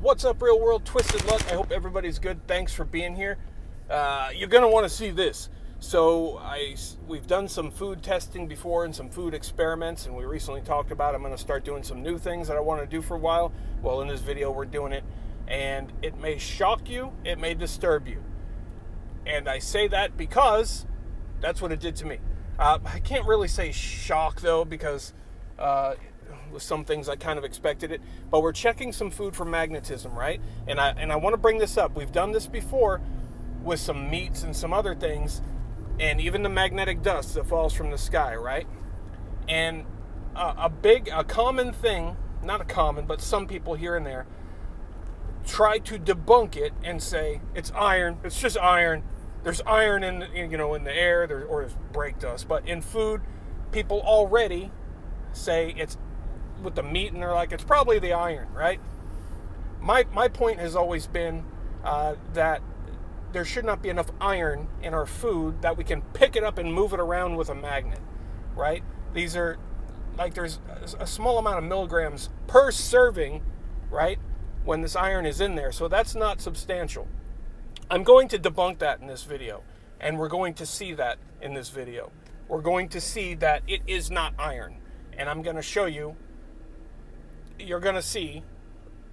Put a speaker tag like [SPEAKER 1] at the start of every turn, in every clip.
[SPEAKER 1] What's up, real world? Twisted Luck. I hope everybody's good. Thanks for being here. You're going to want to see this. So we've done some food testing before and some food experiments, and we recently talked about I'm going to start doing some new things that I want to do for a while. Well, in this video, we're doing it, and it may shock you. It may disturb you. And I say that because that's what it did to me. I can't really say shock, though, because with some things I kind of expected it. But we're checking some food for magnetism, right? And I want to bring this up. We've done this before with some meats and some other things, and even the magnetic dust that falls from the sky, right? And a common thing, not a common, but some people here and there try to debunk it and say it's iron. It's just iron. There's iron in the air, or there's brake dust. But in food, people already say it's with the meat, and they're like, it's probably the iron, right? My point has always been that there should not be enough iron in our food that we can pick it up and move it around with a magnet, right? These are like, there's a small amount of milligrams per serving, right, when this iron is in there. So that's not substantial. I'm going to debunk that in this video, and we're going to see that in this video. We're going to see that it is not iron, and I'm going to show you. You're going to see,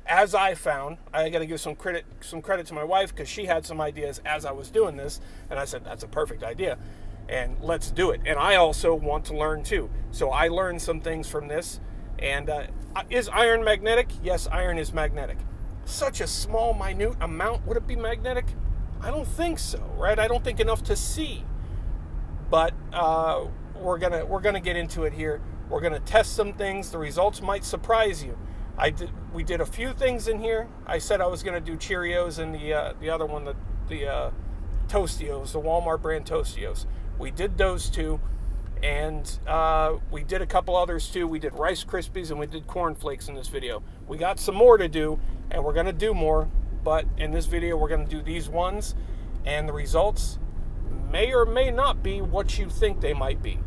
[SPEAKER 1] as I found, I got to give some credit to my wife, because she had some ideas as I was doing this, and I said, that's a perfect idea, and let's do it. And I also want to learn too. So I learned some things from this. And is iron magnetic? Yes, iron is magnetic. Such a small, minute amount. Would it be magnetic? I don't think so, right? I don't think enough to see. But we're gonna get into it here. We're gonna test some things. The results might surprise you. We did a few things in here. I said I was gonna do Cheerios and the other one, the Tostios, the Walmart brand Tostios. We did those two, and we did a couple others too. We did Rice Krispies and we did Corn Flakes in this video. We got some more to do, and we're gonna do more. But in this video, we're gonna do these ones, and the results may or may not be what you think they might be.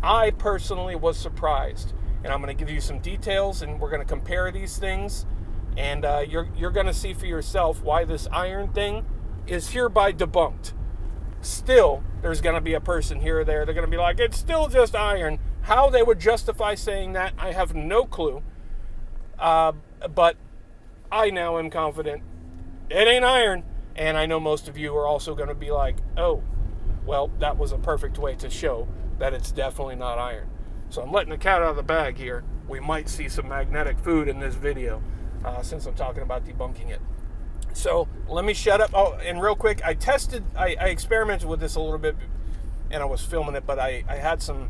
[SPEAKER 1] I personally was surprised, and I'm going to give you some details, and we're going to compare these things, and you're going to see for yourself why this iron thing is hereby debunked. Still, there's going to be a person here or there, they're going to be like, it's still just iron. How they would justify saying that, I have no clue. But I now am confident it ain't iron, and I know most of you are also going to be like, oh, well, that was a perfect way to show that it's definitely not iron. So I'm letting the cat out of the bag here. We might see some magnetic food in this video, since I'm talking about debunking it. So let me shut up. Oh, and real quick, I experimented with this a little bit, and I was filming it, but I had some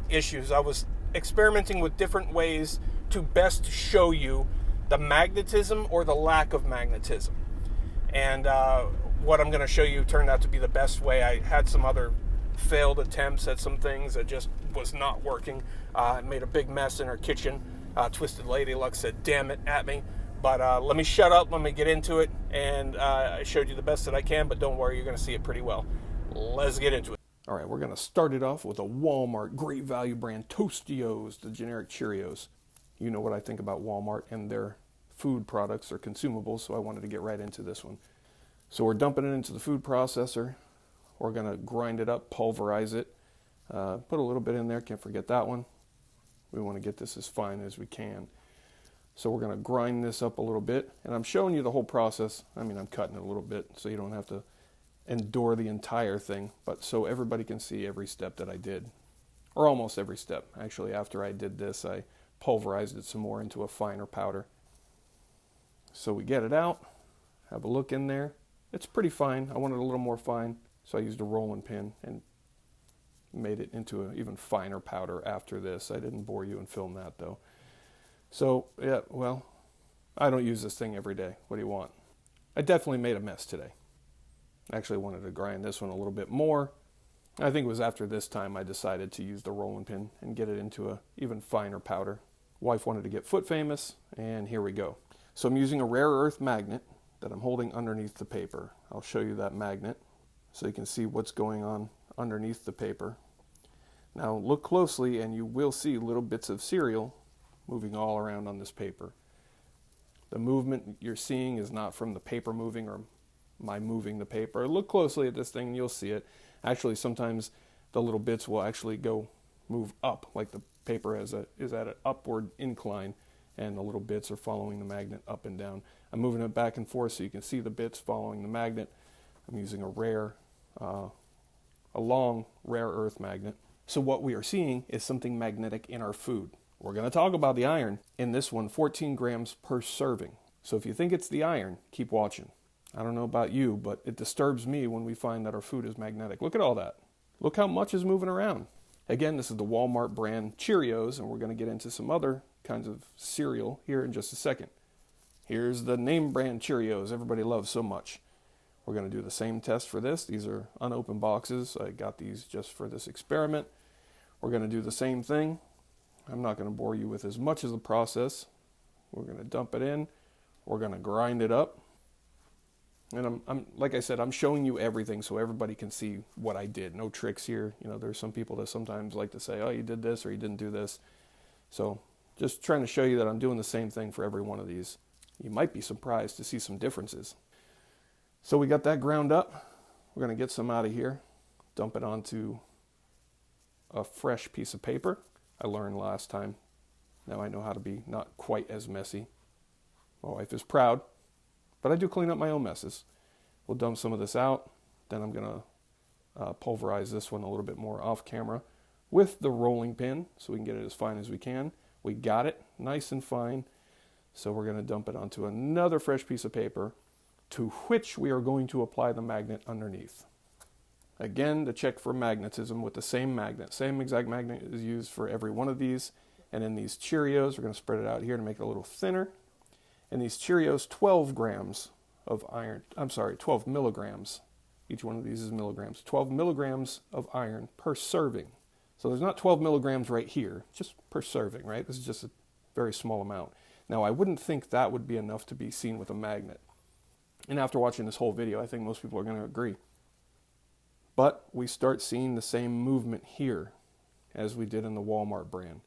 [SPEAKER 1] issues. I was experimenting with different ways to best show you the magnetism or the lack of magnetism. And what I'm going to show you turned out to be the best way. I had some other failed attempts at some things that just was not working. It made a big mess in our kitchen. Twisted Lady Luck said, damn it, at me. But let me shut up, let me get into it, and I showed you the best that I can, but don't worry, you're going to see it pretty well. Let's get into it. All right, we're going to start it off with a Walmart Great Value brand Tostios, the generic Cheerios. You know what I think about Walmart and their food products or consumables, so I wanted to get right into this one. So we're dumping it into the food processor. We're going to grind it up, pulverize it, put a little bit in there, can't forget that one. We want to get this as fine as we can. So we're going to grind this up a little bit, and I'm showing you the whole process. I mean, I'm cutting it a little bit so you don't have to endure the entire thing, but so everybody can see every step that I did, or almost every step. Actually, after I did this, I pulverized it some more into a finer powder. So we get it out, have a look in there. It's pretty fine. I wanted a little more fine. So I used a rolling pin and made it into an even finer powder after this. I didn't bore you and film that, though. So, yeah, well, I don't use this thing every day. What do you want? I definitely made a mess today. I actually wanted to grind this one a little bit more. I think it was after this time I decided to use the rolling pin and get it into an even finer powder. Wife wanted to get foot famous, and here we go. So I'm using a rare earth magnet that I'm holding underneath the paper. I'll show you that magnet so you can see what's going on underneath the paper. Now look closely and you will see little bits of cereal moving all around on this paper. The movement you're seeing is not from the paper moving or my moving the paper. Look closely at this thing and you'll see it. Actually, sometimes the little bits will actually move up, like the paper is at an upward incline, and the little bits are following the magnet up and down. I'm moving it back and forth so you can see the bits following the magnet. I'm using a long rare earth magnet. So what we are seeing is something magnetic in our food. We're going to talk about the iron. In this one, 14 grams per serving. So if you think it's the iron, keep watching. I don't know about you, but it disturbs me when we find that our food is magnetic. Look at all that. Look how much is moving around. Again, this is the Walmart brand Cheerios, and we're going to get into some other kinds of cereal here in just a second. Here's the name brand Cheerios everybody loves so much. We're going to do the same test for this. These are unopened boxes. I got these just for this experiment. We're going to do the same thing. I'm not going to bore you with as much as the process. We're going to dump it in. We're going to grind it up. And I'm like I said, I'm showing you everything so everybody can see what I did. No tricks here. You know, there's some people that sometimes like to say, oh, you did this or you didn't do this. So just trying to show you that I'm doing the same thing for every one of these. You might be surprised to see some differences. So we got that ground up. We're going to get some out of here. Dump it onto a fresh piece of paper. I learned last time. Now I know how to be not quite as messy. My wife is proud. But I do clean up my own messes. We'll dump some of this out. Then I'm going to pulverize this one a little bit more off camera with the rolling pin so we can get it as fine as we can. We got it nice and fine. So we're going to dump it onto another fresh piece of paper to which we are going to apply the magnet underneath. Again, to check for magnetism with the same magnet. Same exact magnet is used for every one of these. And in these Cheerios, we're going to spread it out here to make it a little thinner. In these Cheerios, 12 grams of iron, 12 milligrams. Each one of these is milligrams. 12 milligrams of iron per serving. So there's not 12 milligrams right here, just per serving, right? This is just a very small amount. Now, I wouldn't think that would be enough to be seen with a magnet. And after watching this whole video, I think most people are going to agree. But we start seeing the same movement here as we did in the Walmart brand.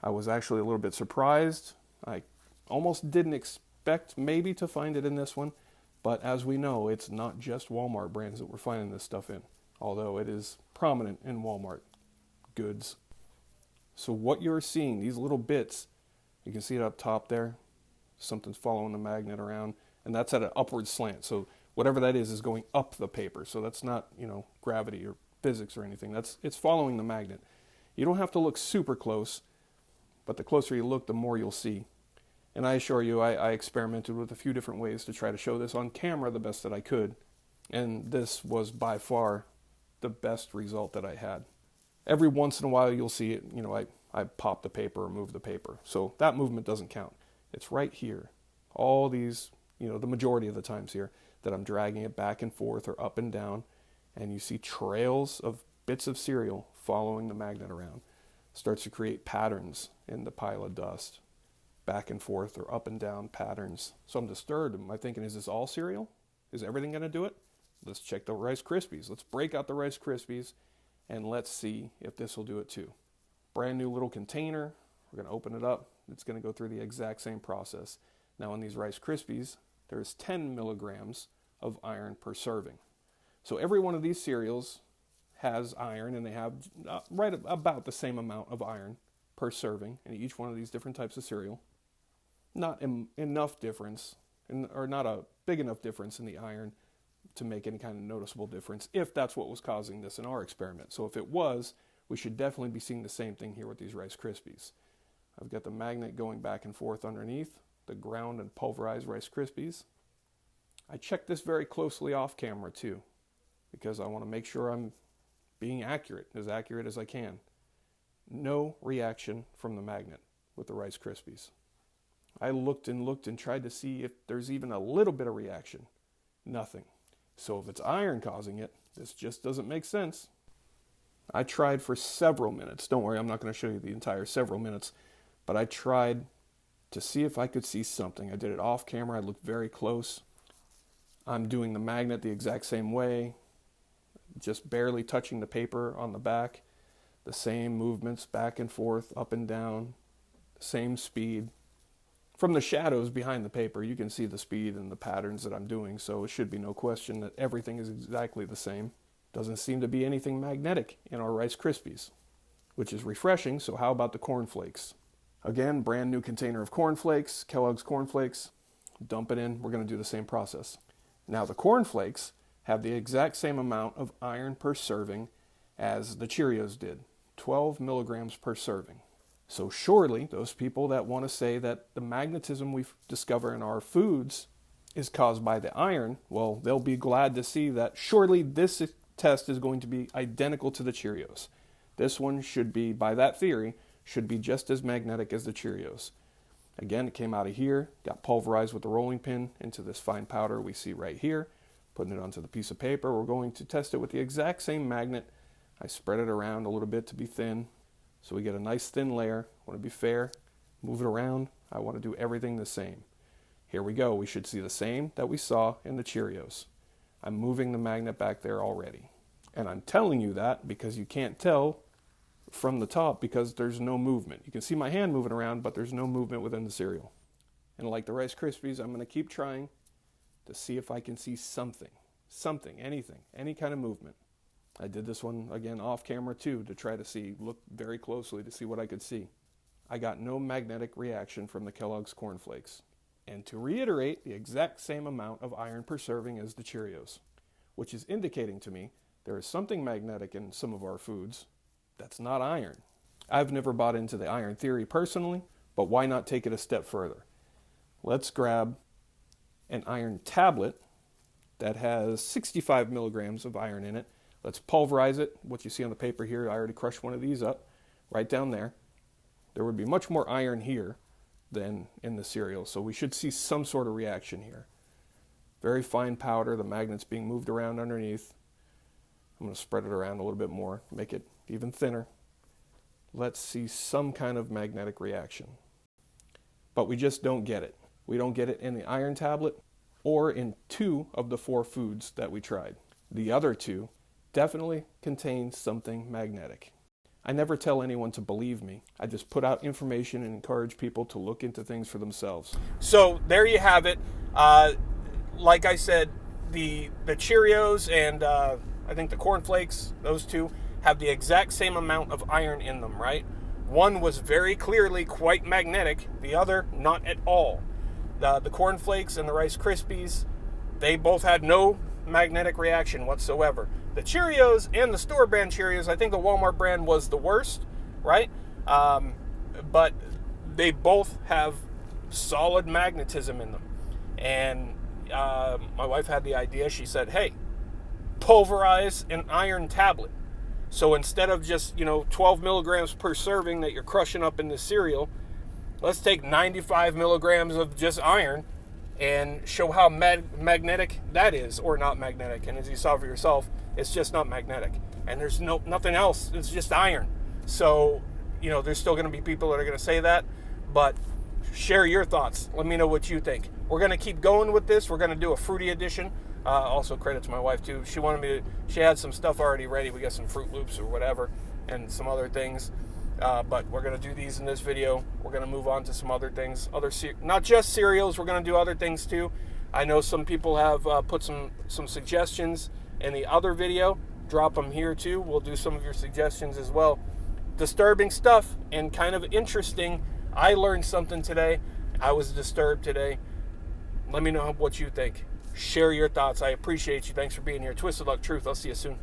[SPEAKER 1] I was actually a little bit surprised. I almost didn't expect maybe to find it in this one, but as we know, it's not just Walmart brands that we're finding this stuff in, although it is prominent in Walmart goods. So what you're seeing, these little bits, you can see it up top there, something's following the magnet around, and that's at an upward slant, so whatever that is going up the paper, so that's not, gravity or physics or anything, it's following the magnet. You don't have to look super close, but the closer you look, the more you'll see. And I assure you, I experimented with a few different ways to try to show this on camera the best that I could. And this was by far the best result that I had. Every once in a while you'll see it, I pop the paper or move the paper. So that movement doesn't count. It's right here. All these, the majority of the times here that I'm dragging it back and forth or up and down. And you see trails of bits of cereal following the magnet around. Starts to create patterns in the pile of dust. Back and forth or up and down patterns. So I'm disturbed. Am I thinking, is this all cereal? Is everything going to do it? Let's check the Rice Krispies. Let's break out the Rice Krispies and let's see if this will do it too. Brand new little container. We're going to open it up. It's going to go through the exact same process. Now in these Rice Krispies, there's 10 milligrams of iron per serving. So every one of these cereals has iron, and they have right about the same amount of iron per serving in each one of these different types of cereal. Not enough difference, or not a big enough difference in the iron to make any kind of noticeable difference, if that's what was causing this in our experiment. So if it was, we should definitely be seeing the same thing here with these Rice Krispies. I've got the magnet going back and forth underneath the ground and pulverized Rice Krispies. I checked this very closely off camera too, because I want to make sure I'm being accurate as I can. No reaction from the magnet with the Rice Krispies. I looked and tried to see if there's even a little bit of reaction. Nothing. So if it's iron causing it, this just doesn't make sense. I tried for several minutes. Don't worry, I'm not going to show you the entire several minutes, but I tried to see if I could see something. I did it off camera. I looked very close. I'm doing the magnet the exact same way, just barely touching the paper on the back. The same movements back and forth, up and down, same speed. From the shadows behind the paper, you can see the speed and the patterns that I'm doing, so it should be no question that everything is exactly the same. Doesn't seem to be anything magnetic in our Rice Krispies, which is refreshing. So how about the cornflakes? Again, brand new container of cornflakes, Kellogg's cornflakes. Dump it in. We're going to do the same process. Now the cornflakes have the exact same amount of iron per serving as the Cheerios did, 12 milligrams per serving. So surely those people that want to say that the magnetism we discover in our foods is caused by the iron, well, they'll be glad to see that surely this test is going to be identical to the Cheerios. This one should be, by that theory, should be just as magnetic as the Cheerios. Again, it came out of here, got pulverized with the rolling pin into this fine powder we see right here, putting it onto the piece of paper. We're going to test it with the exact same magnet. I spread it around a little bit to be thin, so we get a nice thin layer. I want to be fair, move it around. I want to do everything the same. Here we go. We should see the same that we saw in the Cheerios. I'm moving the magnet back there already. And I'm telling you that because you can't tell from the top because there's no movement. You can see my hand moving around, but there's no movement within the cereal. And like the Rice Krispies, I'm going to keep trying to see if I can see something, anything, any kind of movement. I did this one again off camera too to try to look very closely to see what I could see. I got no magnetic reaction from the Kellogg's cornflakes. And to reiterate, the exact same amount of iron per serving as the Cheerios, which is indicating to me there is something magnetic in some of our foods that's not iron. I've never bought into the iron theory personally, but why not take it a step further? Let's grab an iron tablet that has 65 milligrams of iron in it. Let's pulverize it. What you see on the paper here, I already crushed one of these up right down there. There would be much more iron here than in the cereal, so we should see some sort of reaction here. Very fine powder, the magnet's being moved around underneath. I'm going to spread it around a little bit more, make it even thinner. Let's see some kind of magnetic reaction. But we just don't get it. We don't get it in the iron tablet or in 2 of the 4 foods that we tried. The other 2 definitely contain something magnetic. I never tell anyone to believe me. I just put out information and encourage people to look into things for themselves. So there you have it. Like I said, the Cheerios and I think the cornflakes, those 2, have the exact same amount of iron in them, right? One was very clearly quite magnetic, the other not at all. The cornflakes and the Rice Krispies, they both had no magnetic reaction whatsoever. The Cheerios and the store brand Cheerios, I think the Walmart brand was the worst, right? But they both have solid magnetism in them. And my wife had the idea. She said, hey, pulverize an iron tablet. So instead of just, 12 milligrams per serving that you're crushing up in the cereal, let's take 95 milligrams of just iron and show how magnetic that is, or not magnetic. And as you saw for yourself, it's just not magnetic. And there's nothing else. It's just iron. So, there's still going to be people that are going to say that, but share your thoughts. Let me know what you think. We're going to keep going with this. We're going to do a fruity edition. Also credit to my wife too. She had some stuff already ready. We got some Fruit Loops or whatever and some other things. But we're going to do these in this video. We're going to move on to some other things. Not just cereals. We're going to do other things too. I know some people have put some suggestions in the other video. Drop them here too. We'll do some of your suggestions as well. Disturbing stuff and kind of interesting. I learned something today. I was disturbed today. Let me know what you think. Share your thoughts. I appreciate you. Thanks for being here. Twisted Luck Truth. I'll see you soon.